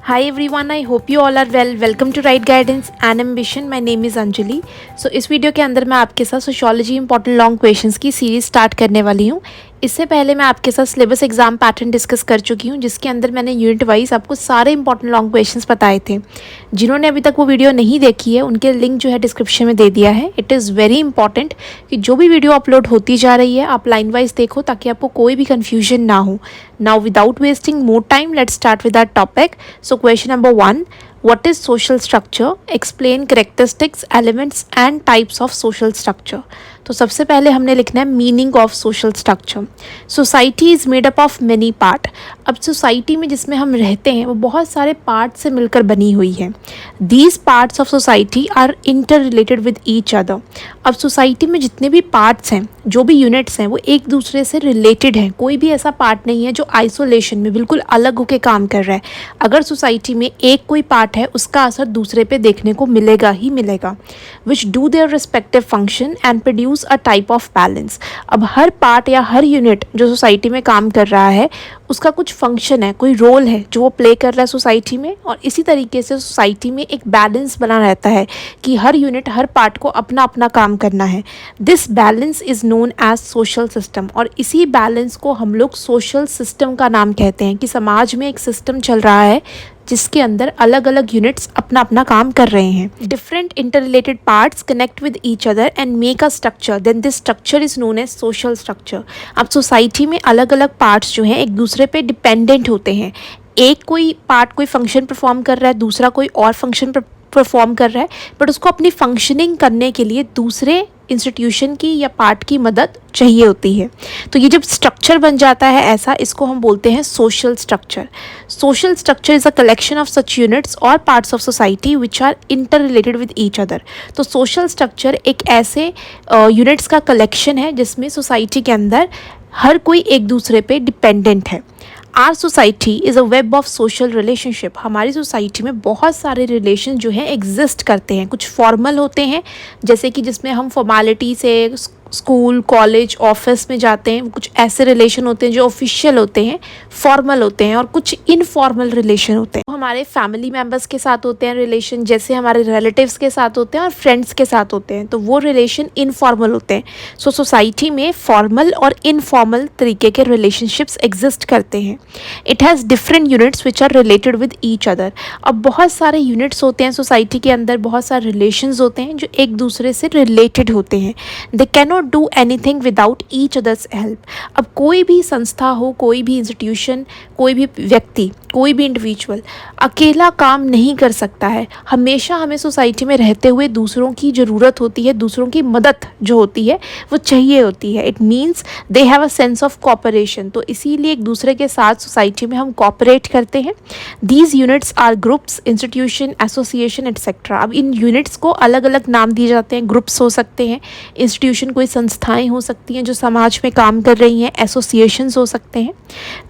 Hi everyone, I hope you all are well. Welcome to Right Guidance and Ambition. My name is Anjali. So इस video के अंदर मैं आपके साथ sociology important long questions की series start करने वाली हूँ। इससे पहले मैं आपके साथ सिलेबस एग्जाम पैटर्न डिस्कस कर चुकी हूँ, जिसके अंदर मैंने यूनिट वाइज आपको सारे इंपॉर्टेंट लॉन्ग क्वेश्चंस बताए थे। जिन्होंने अभी तक वो वीडियो नहीं देखी है उनके लिंक जो है डिस्क्रिप्शन में दे दिया है। इट इज़ वेरी इंपॉर्टेंट कि जो भी वीडियो अपलोड होती जा रही है आप लाइन वाइज देखो ताकि आपको कोई भी कन्फ्यूजन ना हो। Now without wasting more time let's start with that topic. So question number 1, what is social structure? Explain characteristics, elements and types of social structure. तो सबसे पहले हमने लिखना है meaning of social structure. Society is made up of many part. अब society में जिसमें हम रहते हैं वो बहुत सारे पार्ट से मिलकर बनी हुई है। These parts of society are inter related with each other. अब सोसाइटी में जितने भी पार्ट्स हैं, जो भी यूनिट्स हैं, वो एक दूसरे से रिलेटेड हैं। कोई भी ऐसा पार्ट नहीं है जो आइसोलेशन में बिल्कुल अलग होकर काम कर रहा है। अगर सोसाइटी में एक कोई पार्ट है उसका असर दूसरे पे देखने को मिलेगा ही मिलेगा। Which do their respective function and produce a type of balance. अब हर पार्ट या हर यूनिट जो सोसाइटी में काम कर रहा है उसका कुछ फंक्शन है, कोई रोल है जो वो प्ले कर रहा है सोसाइटी में, और इसी तरीके से सोसाइटी में एक बैलेंस बना रहता है कि हर यूनिट हर पार्ट को अपना अपना काम करना है। This balance is known as social system. और इसी बैलेंस को हम लोग सोशल सिस्टम का नाम कहते हैं कि समाज में एक सिस्टम चल रहा है जिसके अंदर अलग अलग यूनिट्स अपना अपना काम कर रहे हैं। Different inter related parts connect with each other and make a structure, then this structure is known as social structure. अब सोसाइटी में अलग अलग पार्ट्स जो हैं एक दूसरे पे डिपेंडेंट होते हैं। एक कोई पार्ट कोई फंक्शन परफॉर्म कर रहा है, दूसरा कोई और फंक्शन परफॉर्म कर रहा है, बट उसको अपनी फंक्शनिंग करने के लिए दूसरे इंस्टीट्यूशन की या पार्ट की मदद चाहिए होती है। तो ये जब स्ट्रक्चर बन जाता है ऐसा, इसको हम बोलते हैं social structure. Social structure is a collection of such units और parts of society which are inter related with each other. तो सोशल स्ट्रक्चर एक ऐसे यूनिट्स का कलेक्शन है जिसमें सोसाइटी के अंदर हर कोई एक दूसरे पे डिपेंडेंट है। Our society is a web of social relationship. हमारी सोसाइटी में बहुत सारे रिलेशन जो हैं एग्जिस्ट करते हैं। कुछ फॉर्मल होते हैं, जैसे कि जिसमें हम फॉर्मेलिटी से स्कूल कॉलेज ऑफिस में जाते हैं। कुछ ऐसे रिलेशन होते हैं जो ऑफिशियल होते हैं, फॉर्मल होते हैं, और कुछ इनफॉर्मल रिलेशन होते हैं। हमारे फैमिली मेम्बर्स के साथ होते हैं रिलेशन, जैसे हमारे रिलेटिव्स के साथ होते हैं और फ्रेंड्स के साथ होते हैं, तो वो रिलेशन इनफॉर्मल होते हैं। सो सोसाइटी में फॉर्मल और इनफॉर्मल तरीके के रिलेशनशिप्स एग्जिस्ट करते हैं। It has different units which are related with each other. अब बहुत सारे यूनिट्स होते हैं सोसाइटी के अंदर, बहुत सारे रिलेशंस होते हैं जो एक दूसरे से रिलेटेड होते हैं। They cannot do anything without each others help. अब कोई भी संस्था हो, कोई भी इंस्टीट्यूशन, कोई भी व्यक्ति, कोई भी इंडिविजुअल अकेला काम नहीं कर सकता है। हमेशा हमें सोसाइटी में रहते हुए दूसरों की ज़रूरत होती है, दूसरों की मदद जो होती है वो चाहिए होती है। It means they have a sense of cooperation. तो इसीलिए एक दूसरे के साथ सोसाइटी में हम कोऑपरेट करते हैं। These units are groups, institution, association etcetera. अब इन यूनिट्स को अलग अलग नाम दिए जाते हैं। ग्रुप्स हो सकते हैं, इंस्टीट्यूशन कोई संस्थाएं हो सकती हैं जो समाज में काम कर रही हैं, एसोसिएशंस हो सकते हैं।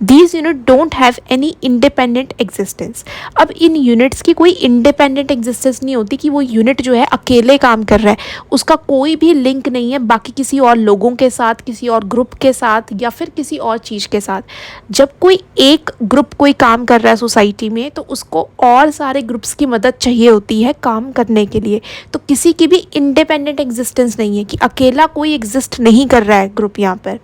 These unit don't have any independent existence. अब इन यूनिट्स की कोई इंडिपेंडेंट एग्जिस्टेंस नहीं होती कि वो यूनिट जो है अकेले काम कर रहा है, उसका कोई भी लिंक नहीं है बाकी किसी और लोगों के साथ, किसी और ग्रुप के साथ या फिर किसी और चीज़ के साथ। जब कोई एक ग्रुप कोई काम कर रहा है सोसाइटी में तो उसको और सारे ग्रुप्स की मदद चाहिए होती है काम करने के लिए। तो किसी की भी इंडिपेंडेंट एग्जिस्टेंस नहीं है कि अकेला कोई एग्जिस्ट नहीं कर रहा है ग्रुप यहाँ पर।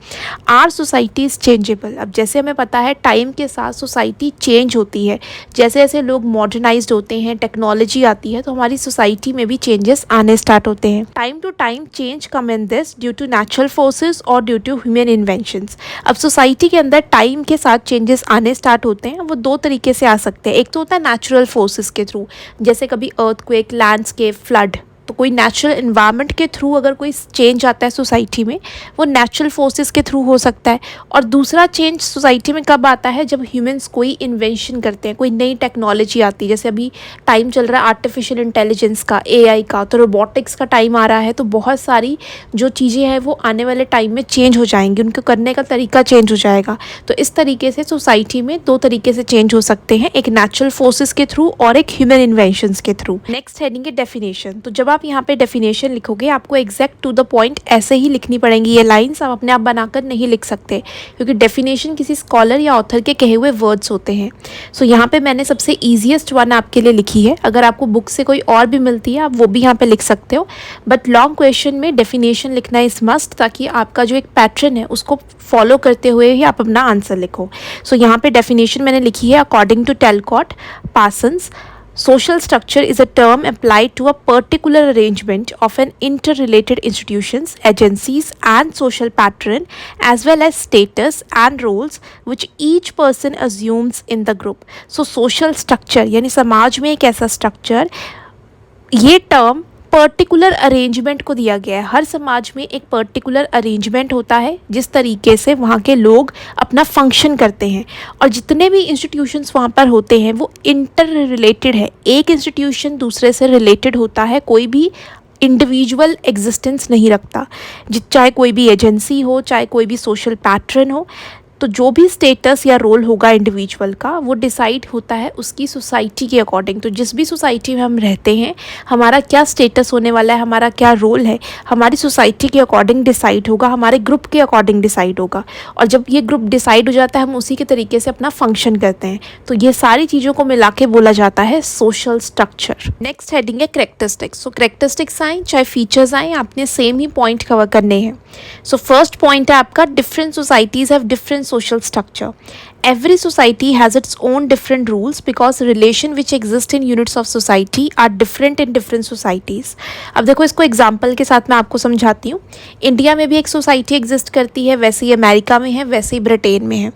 Our society is changeable. अब जैसे हमें पता है टाइम के साथ सोसाइटी चेंज होती है। जैसे जैसे लोग मॉडर्नाइज्ड होते हैं, टेक्नोलॉजी आती है, तो हमारी सोसाइटी में भी चेंजेस आने स्टार्ट होते हैं। Time to time change come in this due to natural forces और ड्यू टू ह्यूमन इन्वेंशंस। अब सोसाइटी के अंदर टाइम के साथ चेंजेस आने स्टार्ट होते हैं। वो दो तरीके से आ सकते हैं। एक तो होता है नेचुरल फोर्सेस के थ्रू, जैसे कभी अर्थक्वेक, लैंडस्केप, फ्लड। तो कोई नेचुरल इन्वायरमेंट के थ्रू अगर कोई चेंज आता है सोसाइटी में, वो नेचुरल फोर्सेस के थ्रू हो सकता है। और दूसरा चेंज सोसाइटी में कब आता है, जब ह्यूमंस कोई इन्वेंशन करते हैं, कोई नई टेक्नोलॉजी आती है। जैसे अभी टाइम चल रहा है आर्टिफिशियल इंटेलिजेंस का, एआई का, तो रोबोटिक्स का टाइम आ रहा है। तो बहुत सारी जो चीज़ें हैं वो आने वाले टाइम में चेंज हो जाएंगी, उनको करने का तरीका चेंज हो जाएगा। तो इस तरीके से सोसाइटी में दो तरीके से चेंज हो सकते हैं, एक नेचुरल फोर्सेस के थ्रू और एक ह्यूमन इन्वेंशंस के थ्रू। नेक्स्ट हेडिंग है डेफिनेशन। तो जब आप यहाँ पे डेफिनेशन लिखोगे आपको एग्जैक्ट टू द पॉइंट ऐसे ही लिखनी पड़ेंगी। ये लाइंस आप अपने आप बनाकर नहीं लिख सकते क्योंकि डेफिनेशन किसी स्कॉलर या ऑथर के कहे हुए वर्ड्स होते हैं। सो यहाँ पे मैंने सबसे ईजिएस्ट वन आपके लिए लिखी है। अगर आपको बुक से कोई और भी मिलती है आप वो भी यहाँ पे लिख सकते हो, बट लॉन्ग क्वेश्चन में डेफिनेशन लिखना इज मस्ट, ताकि आपका जो एक पैटर्न है उसको फॉलो करते हुए ही आप अपना आंसर लिखो। सो यहाँ पे डेफिनेशन मैंने लिखी है according to Talcott Parsons, social structure is a term applied to a particular arrangement of an interrelated institutions, agencies and social pattern as well as status and roles which each person assumes in the group. So social structure यानी समाज में एक ऐसा structure, ये term particular arrangement को दिया गया है। हर समाज में एक पर्टिकुलर अरेंजमेंट होता है जिस तरीके से वहाँ के लोग अपना फंक्शन करते हैं, और जितने भी इंस्टीट्यूशंस वहाँ पर होते हैं वो इंटर रिलेटेड है। एक इंस्टीट्यूशन दूसरे से रिलेटेड होता है, कोई भी इंडिविजुअल एग्जिस्टेंस नहीं रखता। चाहे कोई भी एजेंसी हो, चाहे कोई भी सोशल पैटर्न हो, तो जो भी स्टेटस या रोल होगा इंडिविजुअल का वो डिसाइड होता है उसकी सोसाइटी के अकॉर्डिंग। तो जिस भी सोसाइटी में हम रहते हैं हमारा क्या स्टेटस होने वाला है, हमारा क्या रोल है, हमारी सोसाइटी के अकॉर्डिंग डिसाइड होगा, हमारे ग्रुप के अकॉर्डिंग डिसाइड होगा। और जब ये ग्रुप डिसाइड हो जाता है हम उसी के तरीके से अपना फंक्शन करते हैं। तो ये सारी चीज़ों को मिला के बोला जाता है सोशल स्ट्रक्चर। नेक्स्ट हेडिंग है करेक्टरिस्टिक्स। सो करेक्टरिस्टिक्स आएँ चाहे फीचर्स आएँ, आपने सेम ही पॉइंट कवर करने हैं। सो फर्स्ट पॉइंट है आपका different societies have different social structure. Every society has its own different rules because relation which exist in units of society are different in different societies. अब देखो इसको example के साथ मैं आपको समझाती हूँ। इंडिया में भी एक सोसाइटी एग्जिस्ट करती है, वैसे ही अमेरिका में है, वैसे ही ब्रिटेन में है।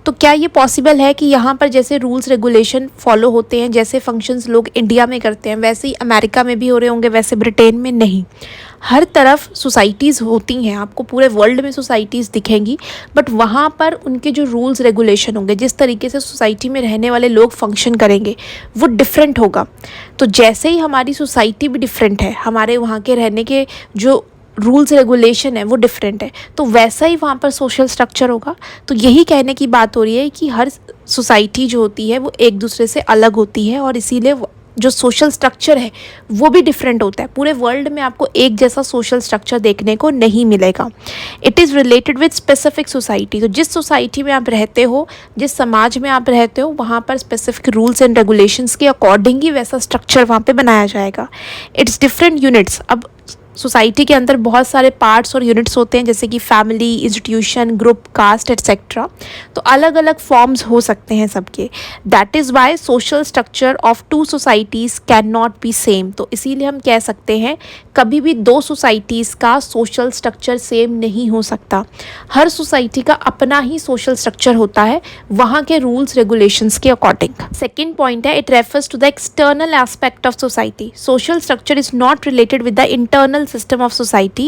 तो क्या ये पॉसिबल है कि यहाँ पर जैसे रूल्स रेगुलेशन फॉलो होते हैं, जैसे फंक्शंस लोग इंडिया में करते हैं वैसे ही अमेरिका में भी हो रहे होंगे, वैसे ब्रिटेन में? नहीं। हर तरफ सोसाइटीज़ होती हैं, आपको पूरे वर्ल्ड में सोसाइटीज़ दिखेंगी, बट वहाँ पर उनके जो रूल्स रेगुलेशन होंगे, जिस तरीके से सोसाइटी में रहने वाले लोग फंक्शन करेंगे वो डिफरेंट होगा। तो जैसे ही हमारी सोसाइटी भी डिफरेंट है, हमारे वहाँ के रहने के जो रूल्स रेगुलेशन है वो डिफरेंट है, तो वैसा ही वहाँ पर सोशल स्ट्रक्चर होगा। तो यही कहने की बात हो रही है कि हर सोसाइटी जो होती है वो एक दूसरे से अलग होती है, और इसीलिए जो सोशल स्ट्रक्चर है वो भी डिफरेंट होता है। पूरे वर्ल्ड में आपको एक जैसा सोशल स्ट्रक्चर देखने को नहीं मिलेगा। It is related with specific society. तो जिस सोसाइटी में आप रहते हो, जिस समाज में आप रहते हो, वहाँ पर स्पेसिफिक रूल्स एंड रेगुलेशंस के अकॉर्डिंग ही वैसा स्ट्रक्चर वहाँ पे बनाया जाएगा। It's different units. अब सोसाइटी के अंदर बहुत सारे पार्ट्स और यूनिट्स होते हैं, जैसे कि family, institution, group, caste etcetera. तो अलग अलग फॉर्म्स हो सकते हैं सबके। That is why social structure of two societies can not be same. तो इसीलिए हम कह सकते हैं कभी भी दो सोसाइटीज़ का सोशल स्ट्रक्चर सेम नहीं हो सकता। हर सोसाइटी का अपना ही सोशल स्ट्रक्चर होता है, वहाँ के रूल्स रेगुलेशंस के अकॉर्डिंग। सेकेंड पॉइंट है it refers to the external aspect of society. Social structure is not related with the internal system of society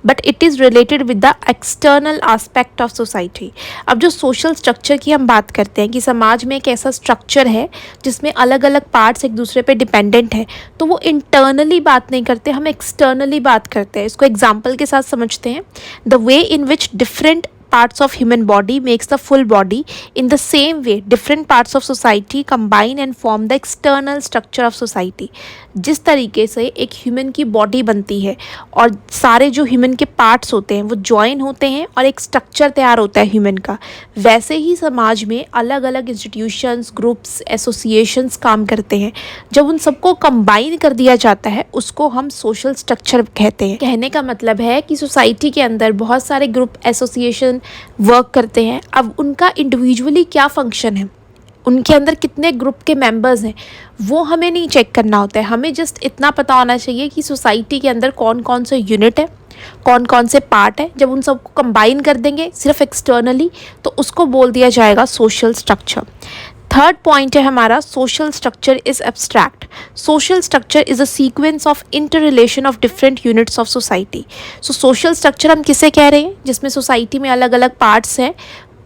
but it is related with the external aspect of society. अब जो social structure की हम बात करते हैं कि समाज में एक ऐसा structure है जिसमें अलग अलग parts एक दूसरे पे dependent है, तो वो internally बात नहीं करते, हम externally बात करते हैं। इसको example के साथ समझते हैं। The way in which different parts of human body makes the full body, in the same way different parts of society combine and form the external structure of society. जिस तरीके से एक ह्यूमन की body बनती है और सारे जो ह्यूमन के पार्ट्स होते हैं वो ज्वाइन होते हैं और एक स्ट्रक्चर तैयार होता है ह्यूमन का, वैसे ही समाज में अलग अलग इंस्टीट्यूशंस, ग्रुप्स, एसोसिएशंस काम करते हैं। जब उन सबको कंबाइन कर दिया जाता है उसको हम सोशल स्ट्रक्चर कहते हैं। कहने का मतलब है कि सोसाइटी के अंदर बहुत सारे ग्रुप, एसोसिएशन वर्क करते हैं। अब उनका इंडिविजुअली क्या फंक्शन है, उनके अंदर कितने ग्रुप के मेंबर्स हैं, वो हमें नहीं चेक करना होता है। हमें जस्ट इतना पता होना चाहिए कि सोसाइटी के अंदर कौन कौन से यूनिट है, कौन कौन से पार्ट है। जब उन सबको कंबाइन कर देंगे सिर्फ एक्सटर्नली तो उसको बोल दिया जाएगा सोशल स्ट्रक्चर। थर्ड पॉइंट है हमारा social structure is abstract. Social structure is a sequence of inter relation of different units of society. So social structure हम किसे कह रहे हैं, जिसमें सोसाइटी में अलग अलग पार्ट्स हैं,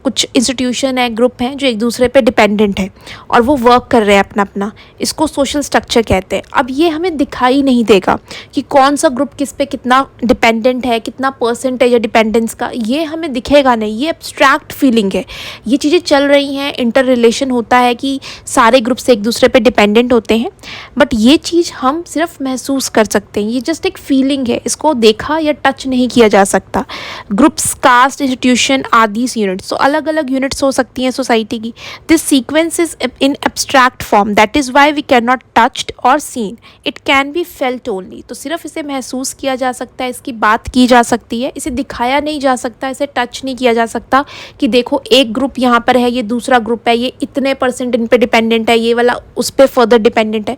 कुछ इंस्टीट्यूशन है, ग्रुप हैं जो एक दूसरे पे डिपेंडेंट है और वो वर्क कर रहे हैं अपना अपना, इसको सोशल स्ट्रक्चर कहते हैं। अब ये हमें दिखाई नहीं देगा कि कौन सा ग्रुप किस पे कितना डिपेंडेंट है, कितना परसेंटेज है डिपेंडेंस का, ये हमें दिखेगा नहीं। ये एब्स्ट्रैक्ट फीलिंग है, ये चीज़ें चल रही हैं, इंटर रिलेशन होता है कि सारे ग्रुप से एक दूसरे पे डिपेंडेंट होते हैं, बट ये चीज़ हम सिर्फ महसूस कर सकते हैं। ये जस्ट एक फीलिंग है, इसको देखा या टच नहीं किया जा सकता। ग्रुप्स, कास्ट, इंस्टीट्यूशन आदि यूनिट्स, तो अलग अलग यूनिट्स हो सकती हैं सोसाइटी की। This sequence is in abstract form, that is why we cannot touched or seen, it can be felt only. तो सिर्फ इसे महसूस किया जा सकता है, इसकी बात की जा सकती है, इसे दिखाया नहीं जा सकता, इसे टच नहीं किया जा सकता कि देखो एक ग्रुप यहाँ पर है, ये दूसरा ग्रुप है, ये इतने परसेंट इन पे डिपेंडेंट है, ये वाला उस पर फर्दर डिपेंडेंट है,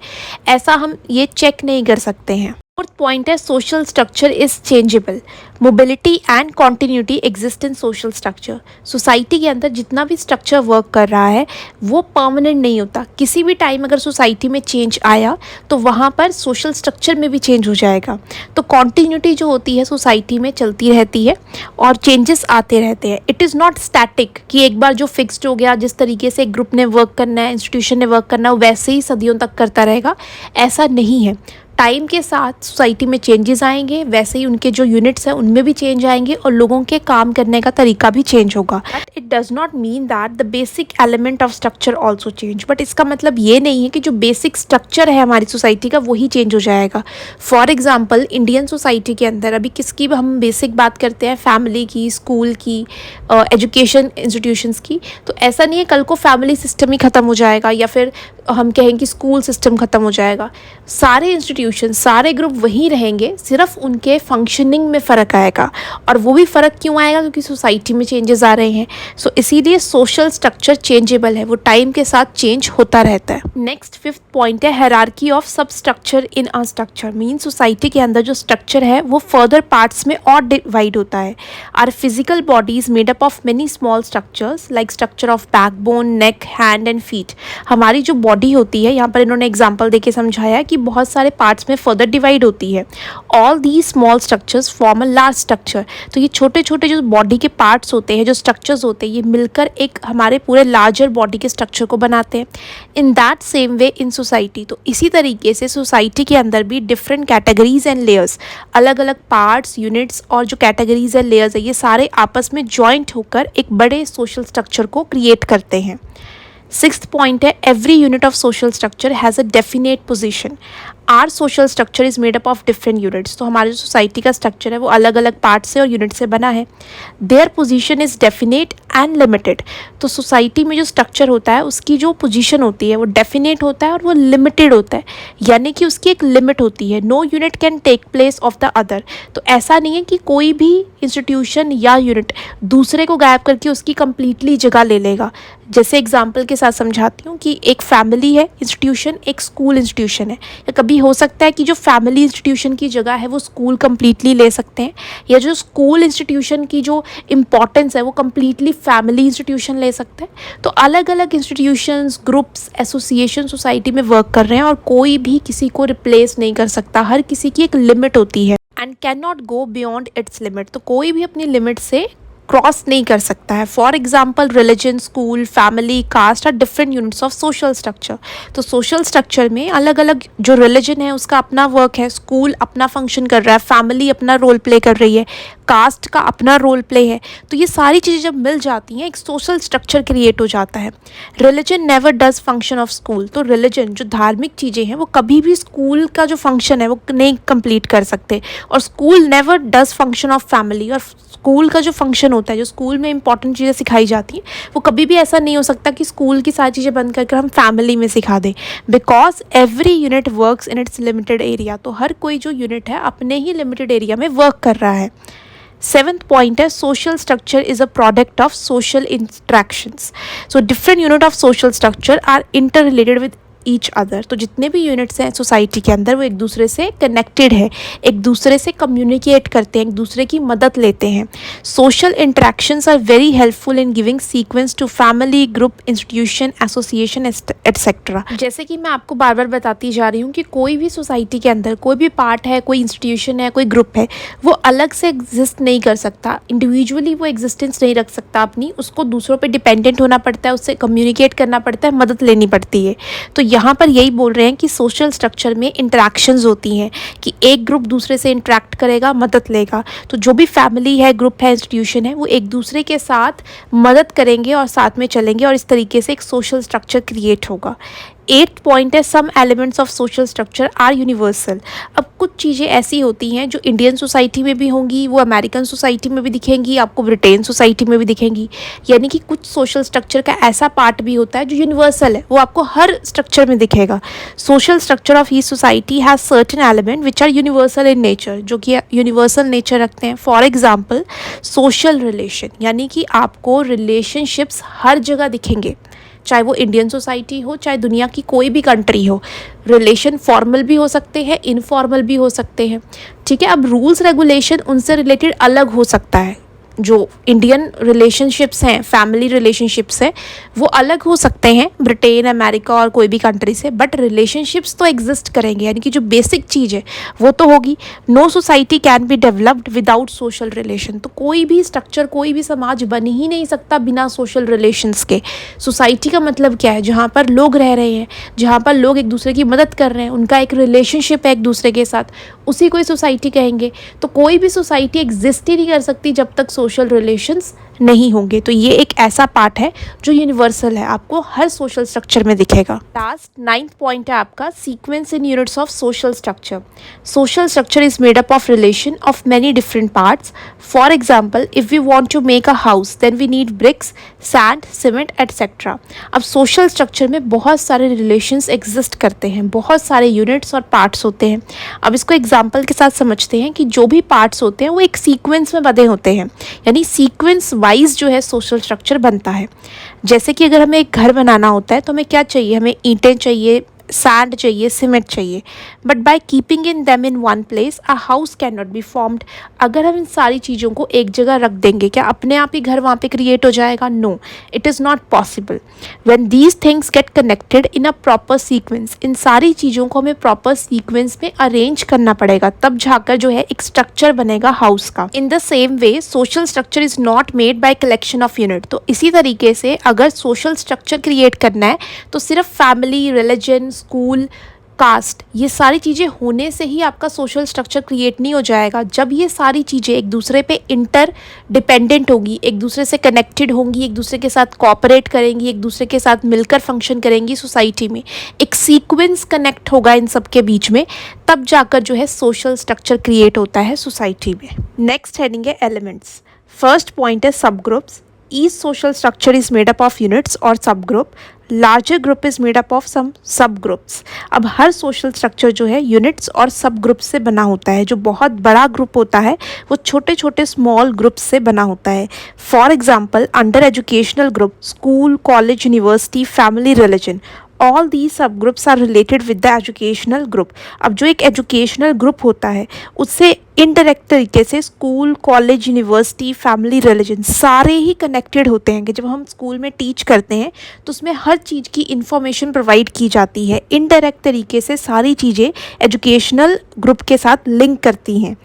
ऐसा हम ये चेक नहीं कर सकते हैं। फोर्थ पॉइंट है social structure is changeable, mobility and continuity exist in social structure. Society के अंदर जितना भी स्ट्रक्चर वर्क कर रहा है वो परमानेंट नहीं होता। किसी भी टाइम अगर सोसाइटी में चेंज आया तो वहाँ पर सोशल स्ट्रक्चर में भी चेंज हो जाएगा। तो कॉन्टीन्यूटी जो होती है सोसाइटी में चलती रहती है और चेंजेस आते रहते हैं। इट इज़ नॉट स्टैटिक कि एक बार जो फिक्स्ड हो गया, जिस तरीके से एक ग्रुप ने वर्क करना है, इंस्टीट्यूशन ने वर्क करना है, वैसे ही सदियों तक करता रहेगा, ऐसा नहीं है। टाइम के साथ सोसाइटी में चेंजेस आएंगे, वैसे ही उनके जो यूनिट्स हैं उनमें भी चेंज आएंगे और लोगों के काम करने का तरीका भी चेंज होगा। But it does not mean that the basic element of structure also change. But इसका मतलब ये नहीं है कि जो बेसिक स्ट्रक्चर है हमारी सोसाइटी का वही चेंज हो जाएगा। फॉर एग्जाम्पल इंडियन सोसाइटी के अंदर अभी किसकी हम बेसिक बात करते हैं, फैमिली की, स्कूल की, एजुकेशन इंस्टीट्यूशंस की, तो ऐसा नहीं है कल को फैमिली सिस्टम ही ख़त्म हो जाएगा या फिर हम कहें कि स्कूल सिस्टम ख़त्म हो जाएगा। सारे इंस्टीट्यूशन, सारे ग्रुप वहीं रहेंगे, सिर्फ उनके फंक्शनिंग में फ़र्क आएगा। और वो भी फ़र्क क्यों आएगा? क्योंकि सोसाइटी में चेंजेस आ रहे हैं। सो इसीलिए सोशल स्ट्रक्चर चेंजेबल है, वो टाइम के साथ चेंज होता रहता है। नेक्स्ट फिफ्थ पॉइंट है हायरार्की ऑफ सब structure in a structure. Mean society के अंदर जो स्ट्रक्चर है वो फर्दर पार्ट्स में और डिवाइड होता है। Our physical bodies made up of many small structures like structure of backbone, neck, hand and feet. हमारी जो बॉडी होती है, यहाँ पर इन्होंने एग्जाम्पल देके समझाया है कि बहुत सारे पार्ट्स में फर्दर डिवाइड होती है। All the small structures form a large structure. तो ये छोटे छोटे जो बॉडी के पार्ट्स होते हैं, जो स्ट्रक्चर्स होते हैं, ये मिलकर एक हमारे पूरे लार्जर बॉडी के स्ट्रक्चर को बनाते हैं। In that same way in society, तो इसी तरीके से सोसाइटी के अंदर भी डिफरेंट कैटेगरीज एंड लेयर्स, अलग अलग पार्ट्स, यूनिट्स और जो कैटेगरीज एंड लेयर्स है, ये सारे आपस में जॉइंट होकर एक बड़े सोशल स्ट्रक्चर को क्रिएट करते हैं। सिक्स्थ पॉइंट है every unit of social structure has a definite position. Our social structure is made up of different units. तो हमारी जो सोसाइटी का स्ट्रक्चर है वो अलग अलग पार्ट से और यूनिट से बना है। Their position is definite and limited. तो सोसाइटी में जो स्ट्रक्चर होता है उसकी जो पोजीशन होती है वो डेफिनेट होता है और वो लिमिटेड होता है, यानी कि उसकी एक लिमिट होती है। No unit can take place of the other. तो ऐसा नहीं है कि कोई भी इंस्टीट्यूशन या यूनिट दूसरे को गायब करके उसकी कंप्लीटली जगह ले लेगा। जैसे एग्जाम्पल के साथ समझाती हूँ कि एक फैमिली है इंस्टीट्यूशन, एक स्कूल इंस्टीट्यूशन है, या कभी हो सकता है कि जो फैमिली इंस्टीट्यूशन की जगह है वो स्कूल कंप्लीटली ले सकते हैं, या जो स्कूल इंस्टीट्यूशन की जो इम्पोर्टेंस है वो कंप्लीटली फैमिली इंस्टीट्यूशन ले सकते हैं। तो अलग अलग इंस्टीट्यूशंस, ग्रुप्स, एसोसिएशन सोसाइटी में वर्क कर रहे हैं और कोई भी किसी को रिप्लेस नहीं कर सकता। हर किसी की एक लिमिट होती है and can not go beyond it's limit. तो कोई भी अपनी लिमिट से क्रॉस नहीं कर सकता है। For example religion, school, family, caste are different units of social structure. तो सोशल स्ट्रक्चर में अलग अलग जो रिलीजन है उसका अपना वर्क है, स्कूल अपना फंक्शन कर रहा है, फैमिली अपना रोल प्ले कर रही है, कास्ट का अपना रोल प्ले है। तो ये सारी चीज़ें जब मिल जाती हैं एक सोशल स्ट्रक्चर क्रिएट हो जाता है। Religion never does function of school. तो रिलीजन जो धार्मिक चीज़ें हैं वो कभी भी स्कूल का जो फंक्शन है वो नहीं कंप्लीट कर सकते, और school never does function of family. और स्कूल का जो फंक्शन होता है, जो स्कूल में इंपॉर्टेंट चीज़ें सिखाई जाती हैं, वो कभी भी ऐसा नहीं हो सकता कि स्कूल की सारी चीज़ें बंद करके हम फैमिली में सिखा दें, because every unit works in its limited area. तो हर कोई जो यूनिट है अपने ही लिमिटेड एरिया में वर्क कर रहा है। सेवेंथ पॉइंट है social structure is a product of social interactions. So different unit of social structure are inter related with each other. तो जितने भी यूनिट्स हैं सोसाइटी के अंदर वो एक दूसरे से कनेक्टेड है, एक दूसरे से कम्युनिकेट करते हैं, एक दूसरे की मदद लेते हैं। Social interactions are very helpful in giving sequence to family, group, institution, association etcetera. जैसे कि मैं आपको बार बार बताती जा रही हूँ कि कोई भी सोसाइटी के अंदर कोई भी पार्ट है, कोई इंस्टीट्यूशन है, कोई ग्रुप है, वो अलग से एग्जिस्ट नहीं कर सकता, इंडिविजुअली वो एग्जिस्टेंस नहीं रख सकता अपनी, उसको दूसरों पे डिपेंडेंट होना पड़ता है, उससे कम्युनिकेट करना पड़ता है, मदद लेनी पड़ती है। तो यहाँ पर यही बोल रहे हैं कि सोशल स्ट्रक्चर में इंटरेक्शंस होती हैं कि एक ग्रुप दूसरे से इंटरेक्ट करेगा, मदद लेगा। तो जो भी फैमिली है, ग्रुप है, इंस्टीट्यूशन है, वो एक दूसरे के साथ मदद करेंगे और साथ में चलेंगे और इस तरीके से एक सोशल स्ट्रक्चर क्रिएट होगा। 8th पॉइंट है some elements of social structure are universal. अब कुछ चीज़ें ऐसी होती हैं जो इंडियन सोसाइटी में भी होंगी, वो अमेरिकन सोसाइटी में भी दिखेंगी, आपको ब्रिटेन सोसाइटी में भी दिखेंगी। यानी कि कुछ सोशल स्ट्रक्चर का ऐसा पार्ट भी होता है जो यूनिवर्सल है, वो आपको हर स्ट्रक्चर में दिखेगा। Social structure of each society has certain element which are universal in nature, जो कि यूनिवर्सल नेचर रखते हैं। फॉर एग्जाम्पल सोशल रिलेशन, यानी कि आपको रिलेशनशिप्स हर जगह दिखेंगे, चाहे वो इंडियन सोसाइटी हो, चाहे दुनिया की कोई भी कंट्री हो। रिलेशन फॉर्मल भी हो सकते हैं, इनफॉर्मल भी हो सकते हैं, ठीक है। अब रूल्स रेगुलेशन उनसे रिलेटेड अलग हो सकता है। जो इंडियन रिलेशनशिप्स हैं, फैमिली रिलेशनशिप्स हैं, वो अलग हो सकते हैं ब्रिटेन, अमेरिका और कोई भी कंट्री से, बट रिलेशनशिप्स तो एग्जिस्ट करेंगे, यानी कि जो बेसिक चीज़ है वो तो होगी। No society can be developed without social relation. तो कोई भी स्ट्रक्चर, कोई भी समाज बन ही नहीं सकता बिना सोशल रिलेशंस के। सोसाइटी का मतलब क्या है? जहाँ पर लोग रह रहे हैं, जहाँ पर लोग एक दूसरे की मदद कर रहे हैं, उनका एक रिलेशनशिप है एक दूसरे के साथ, उसी को ही सोसाइटी कहेंगे। तो कोई भी सोसाइटी एग्जिस्ट ही नहीं कर सकती जब तक सोशल रिलेशंस नहीं होंगे। तो ये एक ऐसा पार्ट है जो यूनिवर्सल है, आपको हर सोशल स्ट्रक्चर में दिखेगा। लास्ट 9th पॉइंट है आपका sequence in units of social structure. Social structure is made up of relation of many different parts. For example, if we want to make a house then we need bricks, sand, cement etcetera. अब social structure में बहुत सारे relations exist करते हैं, बहुत सारे units और parts होते हैं। अब इसको एग्जाम्पल के साथ समझते हैं कि जो भी पार्ट्स होते हैं वो एक सीक्वेंस में बंधे होते हैं, यानी सीक्वेंस वाइज जो है सोशल स्ट्रक्चर बनता है। जैसे कि अगर हमें एक घर बनाना होता है तो हमें क्या चाहिए? हमें ईंटें चाहिए, सैंड चाहिए, सीमेंट चाहिए, but by keeping in them in one place a house can not be formed. अगर हम इन सारी चीज़ों को एक जगह रख देंगे, क्या अपने आप ही घर वहाँ पे क्रिएट हो जाएगा? No, it is not possible. When these things get connected in a proper sequence, इन सारी चीज़ों को हमें प्रॉपर सीक्वेंस में अरेंज करना पड़ेगा, तब जाकर जो है एक स्ट्रक्चर बनेगा हाउस का। In the same way social structure is not made by collection of unit. तो इसी तरीके से अगर सोशल स्ट्रक्चर क्रिएट करना है तो सिर्फ फैमिली, रिलीजन, स्कूल, कास्ट, ये सारी चीज़ें होने से ही आपका सोशल स्ट्रक्चर क्रिएट नहीं हो जाएगा। जब ये सारी चीज़ें एक दूसरे पे इंटर डिपेंडेंट होगी, एक दूसरे से कनेक्टेड होंगी, एक दूसरे के साथ कोऑपरेट करेंगी, एक दूसरे के साथ मिलकर फंक्शन करेंगी सोसाइटी में, एक सीक्वेंस कनेक्ट होगा इन सब के बीच में, तब जाकर जो है सोशल स्ट्रक्चर क्रिएट होता है सोसाइटी में। नेक्स्ट हेडिंग है एलिमेंट्स। फर्स्ट पॉइंट है सब groups. Each social structure is made up of units or subgroup. Larger group is made up of some subgroups. अब हर social structure जो है units और subgroups से बना होता है। जो बहुत बड़ा ग्रुप होता है वो छोटे छोटे small groups से बना होता है। For example, under educational group, school, college, university, family, religion, all the सब groups are related with the educational group. अब जो एक एजुकेशनल ग्रुप होता है उससे इनडायरेक्ट तरीके से school, college, university, family, religion सारे ही कनेक्टेड होते हैं कि जब हम स्कूल में टीच करते हैं तो उसमें हर चीज़ की इंफॉर्मेशन प्रोवाइड की जाती है। इनडायरेक्ट तरीके से सारी चीज़ें एजुकेशनल ग्रुप के साथ लिंक करती हैं।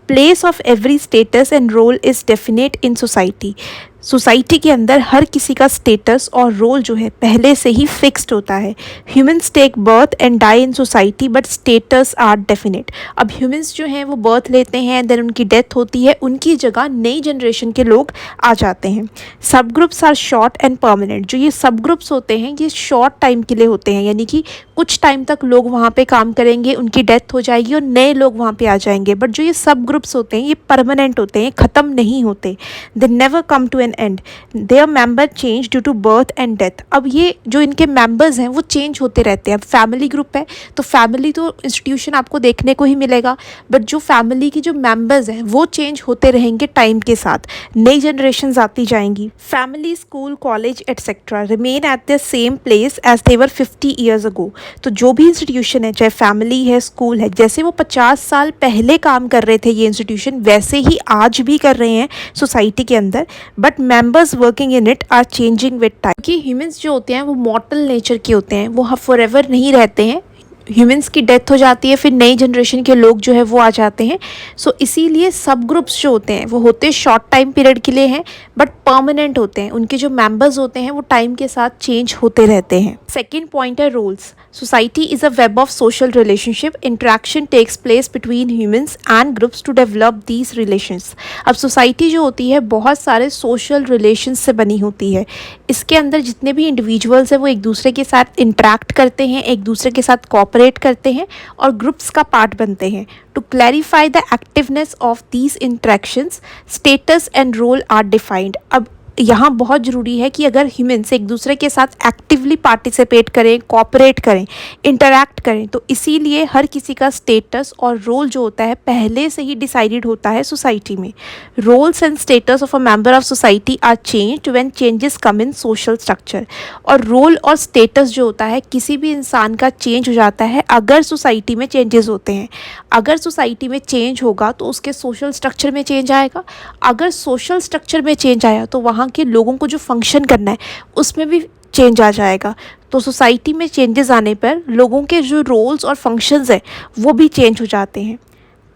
Place of every status and role is definite in society. Society के अंदर हर किसी का स्टेटस और रोल जो है पहले से ही फिक्स्ड होता है। Humans take birth and die in society but status are definite. अब ह्यूमन्स जो हैं वो बर्थ लेते हैं, देन उनकी डेथ होती है, उनकी जगह नई जनरेशन के लोग आ जाते हैं। सब groups are short and permanent. जो ये सब ग्रुप्स होते हैं ये शॉर्ट टाइम के लिए होते हैं, यानी कि कुछ टाइम तक लोग वहाँ पे काम करेंगे, उनकी डेथ हो जाएगी और नए लोग वहाँ पे आ जाएंगे। बट जो ये सब ग्रुप्स होते हैं ये परमानेंट होते हैं, ख़त्म नहीं होते। They never come to an end, their member change due to birth and death. अब ये जो इनके मेंबर्स हैं वो चेंज होते रहते हैं। अब फैमिली ग्रुप है तो फैमिली तो इंस्टीट्यूशन आपको देखने को ही मिलेगा, बट जो फैमिली की जो मेंबर्स हैं वो चेंज होते रहेंगे टाइम के साथ, नई जनरेशन आती जाएंगी। Family, school, college etcetera remain at the same place as they were 50 years ago. तो जो भी इंस्टीट्यूशन है, चाहे फैमिली है, स्कूल है, जैसे वो 50 साल पहले काम कर रहे थे ये इंस्टीट्यूशन, वैसे ही आज भी कर रहे हैं सोसाइटी के अंदर, but members working in it are changing with time. क्योंकि ह्यूमंस जो होते हैं वो मॉर्टल नेचर के होते हैं, वो फॉरएवर नहीं रहते हैं। ह्यूमंस की डेथ हो जाती है, फिर नई जनरेशन के लोग जो है वो आ जाते हैं। सो इसीलिए सब ग्रुप्स जो होते हैं वो होते शॉर्ट टाइम पीरियड के लिए हैं, बट परमानेंट होते हैं। उनके जो मेंबर्स होते हैं वो टाइम के साथ चेंज होते रहते हैं। सेकेंड पॉइंट है roles. Society is a web of social relationship. Interaction takes place between humans and groups to develop these relations. अब सोसाइटी जो होती है बहुत सारे सोशल रिलेशंस से बनी होती है। इसके अंदर जितने भी इंडिविजुअल्स हैं वो एक दूसरे के साथ इंटरेक्ट करते हैं, एक दूसरे के साथ कॉपरेट करते हैं और ग्रुप्स का पार्ट बनते हैं। To clarify the activeness of these interactions, status and role are defined. अब यहाँ बहुत ज़रूरी है कि अगर ह्यूमन्स एक दूसरे के साथ एक्टिवली पार्टिसिपेट करें, कॉपरेट करें, इंटरैक्ट करें, तो इसीलिए हर किसी का स्टेटस और रोल जो होता है पहले से ही डिसाइडेड होता है सोसाइटी में। Roles and status of a member of society are changed when changes come in social structure. और रोल और स्टेटस जो होता है किसी भी इंसान का चेंज हो जाता है अगर सोसाइटी में चेंजेस होते हैं। अगर सोसाइटी में चेंज होगा तो उसके सोशल स्ट्रक्चर में चेंज आएगा, अगर सोशल स्ट्रक्चर में चेंज आया तो वहाँ के लोगों को जो फंक्शन करना है उसमें भी चेंज आ जाएगा। तो सोसाइटी में चेंजेस आने पर लोगों के जो रोल्स और फंक्शंस हैं वो भी चेंज हो जाते हैं।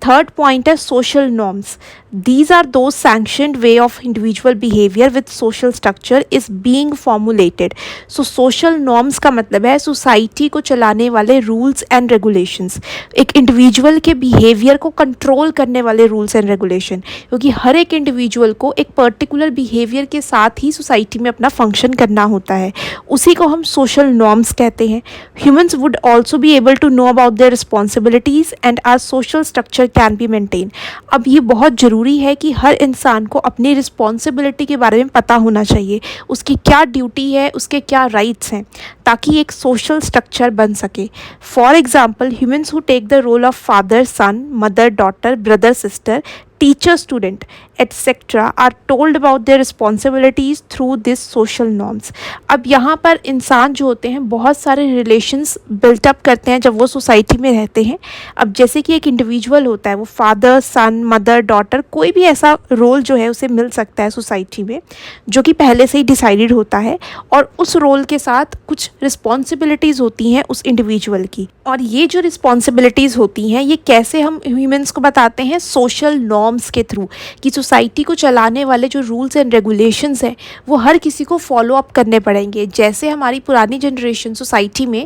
थर्ड पॉइंट है social norms. These are those sanctioned way of individual behaviour with social structure is being formulated. So social norms का मतलब है सोसाइटी को चलाने वाले रूल्स एंड रेगुलेशंस, एक इंडिविजुअल के बिहेवियर को कंट्रोल करने वाले रूल्स एंड रेगुलेशन। क्योंकि हर एक इंडिविजुअल को एक पर्टिकुलर बिहेवियर के साथ ही सोसाइटी में अपना फंक्शन करना होता है, उसी को हम सोशल नॉर्म्स कहते हैं। Humans would also be able to know about their responsibilities and our social structure can be maintain. अब ये बहुत ज़रूरी है कि हर इंसान को अपनी रिस्पॉन्सिबिलिटी के बारे में पता होना चाहिए, उसकी क्या ड्यूटी है, उसके क्या राइट्स हैं, ताकि एक सोशल स्ट्रक्चर बन सके। For example, humans who take the role of father son, mother daughter, brother sister, teacher student etc are told about their responsibilities through this social norms। अब यहाँ पर इंसान जो होते हैं बहुत सारे रिलेशंस बिल्टअप करते हैं जब वो सोसाइटी में रहते हैं। अब जैसे कि एक इंडिविजुअल होता है, वो फादर सन, मदर डॉटर, कोई भी ऐसा रोल जो है उसे मिल सकता है सोसाइटी में जो कि पहले से ही डिसाइडेड होता है, और उस रोल के साथ कुछ रिस्पॉन्सिबिलिटीज़ होती हैं उस इंडिविजुअल की। और ये जो रिस्पॉन्सिबिलिटीज़ होती हैं ये कैसे हम ह्यूमंस को बताते हैं? सोशल नॉर्म्स के थ्रू, कि सोसाइटी को चलाने वाले जो रूल्स एंड रेगुलेशंस हैं वो हर किसी को फॉलो अप करने पड़ेंगे। जैसे हमारी पुरानी जनरेशन सोसाइटी में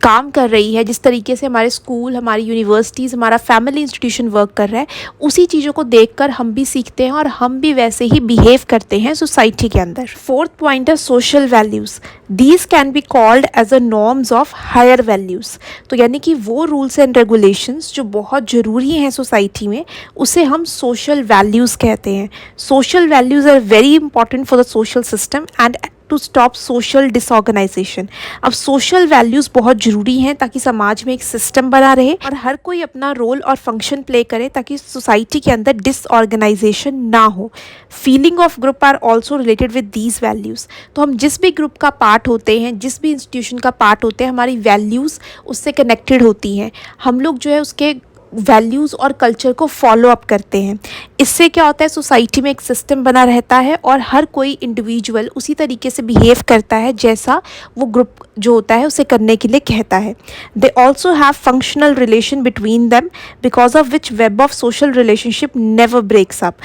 काम कर रही है, जिस तरीके से हमारे स्कूल, हमारी यूनिवर्सिटीज़, हमारा फैमिली इंस्टीट्यूशन वर्क कर रहा है, उसी चीज़ों को देखकर हम भी सीखते हैं और हम भी वैसे ही बिहेव करते हैं सोसाइटी के अंदर। फोर्थ पॉइंट है social values. These can be called as a norms of higher values. तो यानी कि वो रूल्स एंड रेगुलेशंस जो बहुत ज़रूरी हैं सोसाइटी में, उसे हम सोशल वैल्यूज़ कहते हैं। Social values are very important for the social system and to stop social disorganisation. अब सोशल वैल्यूज़ बहुत ज़रूरी हैं ताकि समाज में एक सिस्टम बना रहे और हर कोई अपना रोल और फंक्शन प्ले करे ताकि सोसाइटी के अंदर डिसऑर्गेनाइजेशन ना हो। Feeling of group are also related with these values. तो हम जिस भी ग्रुप का पार्ट होते हैं, जिस भी इंस्टीट्यूशन का पार्ट होते हैं, हमारी वैल्यूज़ उससे कनेक्टेड होती हैं। हम लोग जो है उसके वैल्यूज़ और कल्चर को फॉलो अप करते हैं। इससे क्या होता है, सोसाइटी में एक सिस्टम बना रहता है और हर कोई इंडिविजुअल उसी तरीके से बिहेव करता है जैसा वो ग्रुप जो होता है उसे करने के लिए कहता है। They also have functional relation between them because of which web of social relationship never breaks up.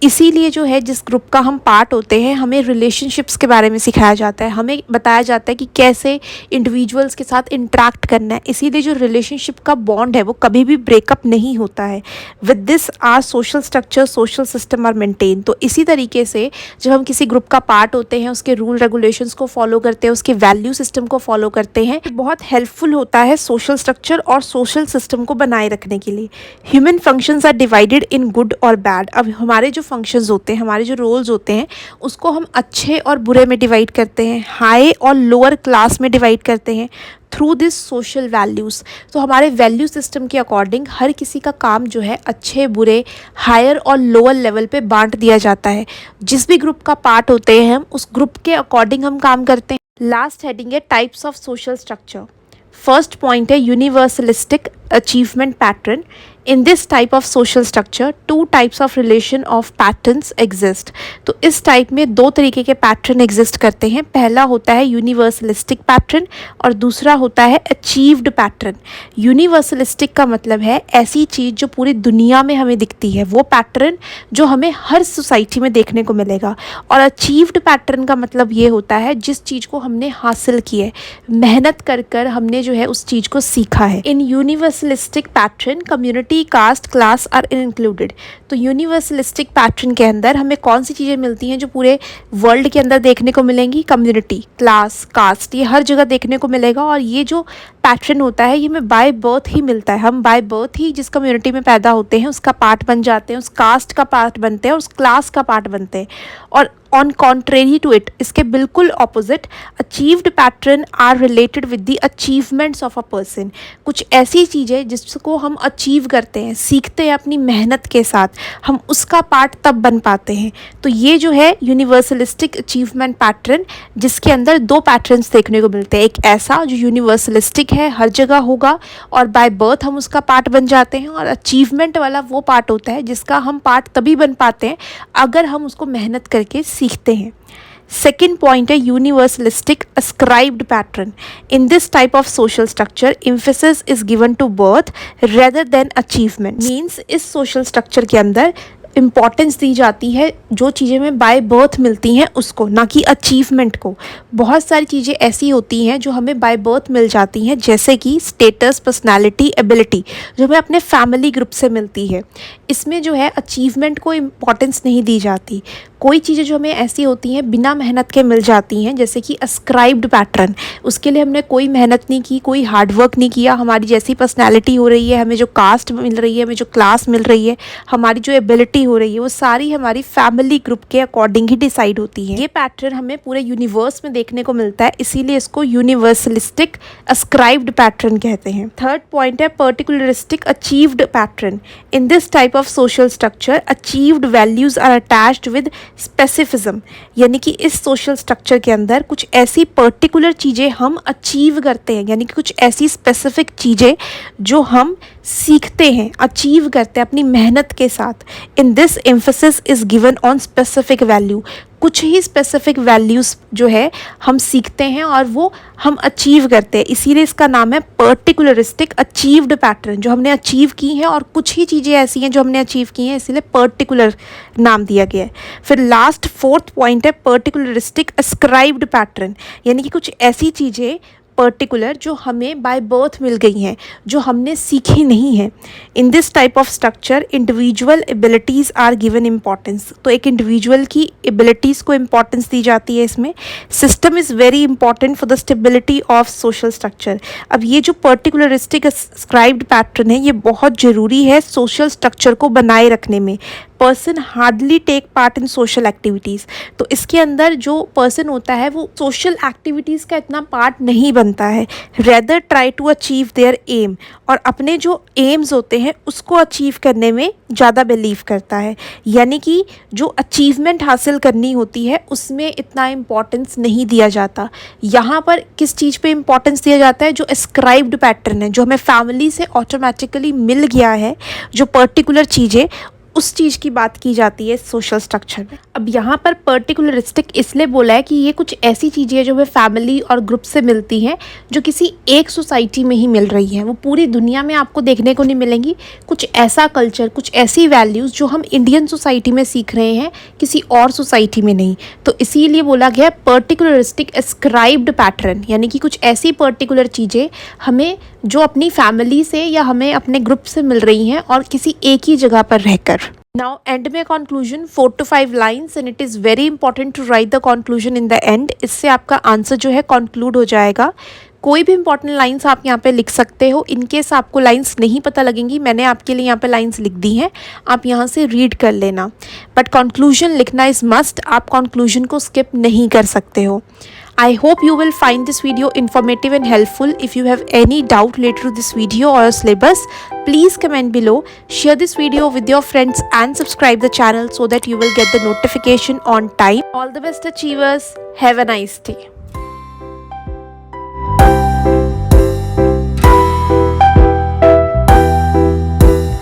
इसीलिए जो है जिस ग्रुप का हम पार्ट होते हैं, हमें रिलेशनशिप्स के बारे में सिखाया जाता है, हमें बताया जाता है कि कैसे इंडिविजुअल्स के साथ इंटरेक्ट करना है। इसीलिए जो रिलेशनशिप का बॉन्ड है वो कभी भी ब्रेक ब्रेकअप नहीं होता है। With this our social structure, social system are maintain. तो इसी तरीके से जब हम किसी ग्रुप का पार्ट होते हैं, उसके रूल रेगुलेशंस को फॉलो करते हैं, उसके वैल्यू सिस्टम को फॉलो करते हैं, बहुत हेल्पफुल होता है सोशल स्ट्रक्चर और सोशल सिस्टम को बनाए रखने के लिए। Human functions are divided in good और बैड। अब हमारे जो फंक्शंस होते हैं, हमारे जो रोल्स होते हैं, उसको हम अच्छे और बुरे में डिवाइड करते हैं, हाई और लोअर क्लास में डिवाइड करते हैं थ्रू दिस सोशल वैल्यूज़। तो हमारे वैल्यू सिस्टम के अकॉर्डिंग हर किसी का काम जो है अच्छे बुरे, हायर और लोअर लेवल पे बांट दिया जाता है। जिस भी ग्रुप का पार्ट होते हैं हम, उस ग्रुप के अकॉर्डिंग हम काम करते हैं। लास्ट हेडिंग है types of social structure. First point है universalistic achievement pattern. In this type of social structure 2 types of relation of patterns exist. तो इस टाइप में 2 तरीके के पैटर्न एग्जिस्ट करते हैं। पहला होता है यूनिवर्सलिस्टिक पैटर्न और दूसरा होता है अचीव्ड पैटर्न। यूनिवर्सलिस्टिक का मतलब है ऐसी चीज़ जो पूरी दुनिया में हमें दिखती है, वो पैटर्न जो हमें हर सोसाइटी में देखने को मिलेगा। और अचीव्ड पैटर्न का मतलब ये होता है जिस चीज़ को हमने हासिल की है, मेहनत कर कर हमने जो है उस चीज़ को सीखा है। In universalistic pattern community, caste, class are included. तो यूनिवर्सलिस्टिक पैटर्न के अंदर हमें कौन सी चीज़ें मिलती हैं जो पूरे वर्ल्ड के अंदर देखने को मिलेंगी? कम्युनिटी, क्लास, कास्ट, ये हर जगह देखने को मिलेगा। और ये जो पैटर्न होता है ये हमें बाय बर्थ ही मिलता है। हम बाय बर्थ ही जिस कम्युनिटी में पैदा होते हैं उसका पार्ट बन जाते हैं, उस कास्ट का पार्ट बनते हैं, उस क्लास का पार्ट बनते हैं। और ऑन कॉन्ट्रेरी टू इट, इसके बिल्कुल opposite, achieved pattern are related with the achievements of a person. कुछ ऐसी चीज़ें जिसको हम अचीव करते हैं, सीखते हैं अपनी मेहनत के साथ, हम उसका पार्ट तब बन पाते हैं। तो ये जो है यूनिवर्सलिस्टिक अचीवमेंट पैटर्न, जिसके अंदर 2 पैटर्न्स देखने को मिलते हैं। एक ऐसा जो यूनिवर्सलिस्टिक है, हर जगह होगा और बाय बर्थ हम उसका पार्ट बन जाते हैं, और अचीवमेंट वाला वो पार्ट होता है जिसका हम पार्ट तभी बन पाते हैं अगर हम उसको मेहनत करके सीखते हैं। सेकेंड पॉइंट है universalistic ascribed pattern. In this type of social structure emphasis is given to birth rather than achievement. Means इस सोशल स्ट्रक्चर के अंदर इम्पॉर्टेंस दी जाती है जो चीज़ें हमें बाय बर्थ मिलती हैं उसको, ना कि अचीवमेंट को। बहुत सारी चीज़ें ऐसी होती हैं जो हमें बाय बर्थ मिल जाती हैं, जैसे कि स्टेटस, पर्सनालिटी, एबिलिटी, जो हमें अपने फैमिली ग्रुप से मिलती है। इसमें जो है अचीवमेंट को इम्पॉर्टेंस नहीं दी जाती। कोई चीज़ें जो हमें ऐसी होती हैं बिना मेहनत के मिल जाती हैं, जैसे कि अस्क्राइब्ड पैटर्न, उसके लिए हमने कोई मेहनत नहीं की, कोई हार्डवर्क नहीं किया, हमारी जैसी पर्सनैलिटी हो रही है, हमें जो कास्ट मिल रही है, हमें जो क्लास मिल रही है, हमारी जो एबिलिटी हो रही है, वो सारी हमारी फैमिली ग्रुप के अकॉर्डिंग ही डिसाइड होती है। ये पैटर्न हमें पूरे यूनिवर्स में देखने को मिलता है, इसीलिए इसको यूनिवर्सलिस्टिक अस्क्राइब्ड पैटर्न कहते हैं। थर्ड पॉइंट है particularistic achieved pattern. In this type of social structure achieved values are attached with specificism. यानी कि इस सोशल स्ट्रक्चर के अंदर कुछ ऐसी पर्टिकुलर चीज़ें हम अचीव करते हैं, यानी कि कुछ ऐसी स्पेसिफिक चीज़ें जो हम सीखते हैं, अचीव करते हैं अपनी मेहनत के साथ। In this emphasis is given on specific value. कुछ ही स्पेसिफिक वैल्यूज़ जो है हम सीखते हैं और वो हम अचीव करते हैं, इसीलिए इसका नाम है पर्टिकुलरिस्टिक अचीव्ड पैटर्न। जो हमने अचीव की हैं और कुछ ही चीज़ें ऐसी हैं जो हमने अचीव की हैं, इसीलिए पर्टिकुलर नाम दिया गया है। फिर लास्ट फोर्थ पॉइंट है पर्टिकुलरिस्टिक अस्क्राइब्ड पैटर्न। यानी कि कुछ ऐसी चीज़ें पर्टिकुलर जो हमें बाय बर्थ मिल गई हैं, जो हमने सीखी नहीं है। In this type of structure individual abilities are given importance. तो एक इंडिविजुअल की एबिलिटीज़ को इम्पॉर्टेंस दी जाती है इसमें। System is very important for the stability of social structure. अब ये जो पर्टिकुलरिस्टिक अस्क्राइब्ड पैटर्न है, ये बहुत ज़रूरी है सोशल स्ट्रक्चर को बनाए रखने में। Person hardly take part in social activities. तो इसके अंदर जो पर्सन होता है वो सोशल एक्टिविटीज़ का इतना पार्ट नहीं बनता है, rather try to achieve their aim, और अपने जो एम्स होते हैं उसको अचीव करने में ज़्यादा बिलीव करता है। यानी कि जो अचीवमेंट हासिल करनी होती है उसमें इतना इम्पॉर्टेंस नहीं दिया जाता। यहाँ पर किस चीज़ पे इम्पॉर्टेंस दिया जाता है? जो अस्क्राइब्ड पैटर्न है, जो हमें फैमिली से ऑटोमेटिकली मिल गया है, जो पर्टिकुलर चीज़ें, उस चीज़ की बात की जाती है सोशल स्ट्रक्चर में। अब यहाँ पर पर्टिकुलरिस्टिक इसलिए बोला है कि ये कुछ ऐसी चीज़ें हैं जो हमें फैमिली और ग्रुप से मिलती हैं, जो किसी एक सोसाइटी में ही मिल रही हैं, वो पूरी दुनिया में आपको देखने को नहीं मिलेंगी। कुछ ऐसा कल्चर, कुछ ऐसी वैल्यूज़ जो हम इंडियन सोसाइटी में सीख रहे हैं, किसी और सोसाइटी में नहीं। तो इसीलिए बोला गया पर्टिकुलरिस्टिक अस्क्राइब्ड पैटर्न, यानी कि कुछ ऐसी पर्टिकुलर चीज़ें हमें जो अपनी फैमिली से या हमें अपने ग्रुप से मिल रही हैं और किसी एक ही जगह पर रहकर। नाउ एंड में conclusion 4 to 5 lines and it is very important to write the conclusion in the end. इससे आपका आंसर जो है कंक्लूड हो जाएगा। कोई भी इंपॉर्टेंट लाइंस आप यहाँ पे लिख सकते हो। इन केस आपको लाइंस नहीं पता लगेंगी, मैंने आपके लिए यहाँ पे लाइंस लिख दी हैं, आप यहाँ से रीड कर लेना। बट कंक्लूजन लिखना इज़ मस्ट, आप कंक्लूजन को स्किप नहीं कर सकते हो। I hope you will find this video informative and helpful. If you have any doubt related to this video or syllabus, please comment below. Share this video with your friends and subscribe the channel so that you will get the notification on time. All the best achievers. Have a nice day.